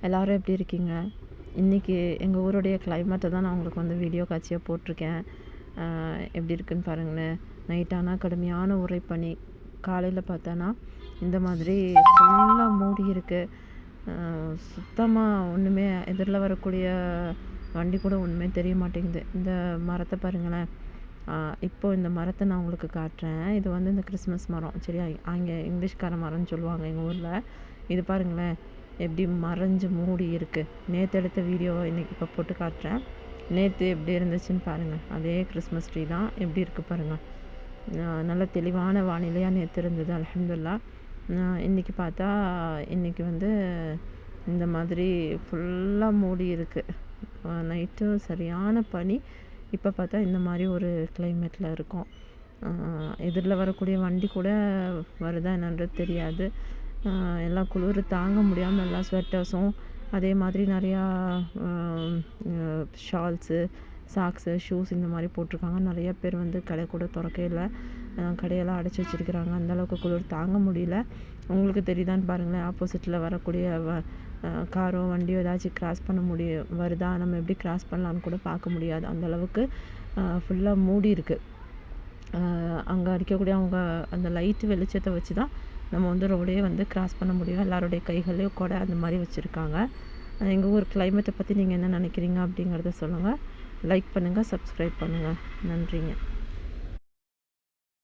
எல்லோரும் எப்படி இருக்கீங்க? இன்றைக்கி எங்கள் ஊருடைய கிளைமேட்டை தான் நான் உங்களுக்கு வந்து வீடியோ காட்சியாக போட்டிருக்கேன். எப்படி இருக்குன்னு பாருங்களேன். நைட்டானா கடுமையான உறைபனி, காலையில் பார்த்தானா இந்த மாதிரி ஃபுல்லாக மூடி இருக்குது. சுத்தமாக ஒன்றுமே எதிரில் வரக்கூடிய வண்டி கூட ஒன்றுமே தெரிய மாட்டேங்குது. இந்த மரத்தை பாருங்களேன். இப்போது இந்த மரத்தை நான் உங்களுக்கு காட்டுறேன். இது வந்து இந்த கிறிஸ்மஸ் மரம், சரியா? அங்கே இங்கிலீஷ்கார மரம்னு சொல்லுவாங்க எங்கள் ஊரில். இது பாருங்களேன் எப்படி மறைஞ்சு மூடி இருக்குது. நேற்று எடுத்த வீடியோவை இன்றைக்கி இப்போ போட்டு காட்டுறேன். நேற்று எப்படி இருந்துச்சுன்னு பாருங்கள். அதே கிறிஸ்மஸ் ட்ரீ தான் எப்படி இருக்குது பாருங்கள். நல்ல தெளிவான வானிலையாக நேற்று இருந்தது, அல்ஹம்துலில்லாஹ். இன்றைக்கி பார்த்தா இன்றைக்கி வந்து இந்த மாதிரி ஃபுல்லாக மூடி இருக்குது. நைட்டும் சரியான பனி. இப்போ பார்த்தா இந்த மாதிரி ஒரு கிளைமேட்டில் இருக்கும். எதிரில் வரக்கூடிய வண்டி கூட வருதா என்னன்றது தெரியாது. எல்லாம் குளிர் தாங்க முடியாமல் எல்லாம் ஸ்வெட்டர்ஸும் அதே மாதிரி நிறையா ஷால்ஸு, சாக்ஸு, ஷூஸ் இந்த மாதிரி போட்டிருக்காங்க. நிறைய பேர் வந்து கடை கூட திறக்கையில் கடையெல்லாம் அடைச்சி வச்சுருக்கிறாங்க. அந்தளவுக்கு குளிர் தாங்க முடியல. உங்களுக்கு தெரியுதான்னு பாருங்களேன். ஆப்போசிட்டில் வரக்கூடிய காரோ வண்டியோ ஏதாச்சும் கிராஸ் பண்ண வருதா, நம்ம எப்படி கிராஸ் பண்ணலான்னு கூட பார்க்க முடியாது. அந்தளவுக்கு ஃபுல்லாக மூடி இருக்குது. அங்கே அடிக்கக்கூடிய அவங்க அந்த லைட்டு வெளிச்சத்தை வச்சு தான் நம்ம வந்து ரோடே வந்து கிராஸ் பண்ண முடியும். எல்லாருடைய கைகள்லேயும் கொடை அந்த மாதிரி வச்சுருக்காங்க. எங்கள் ஊர் கிளைமேட்டை பற்றி நீங்கள் என்ன நினைக்கிறீங்க அப்படிங்கிறத சொல்லுங்கள். லைக் பண்ணுங்கள், சப்ஸ்கிரைப் பண்ணுங்கள். நன்றிங்க.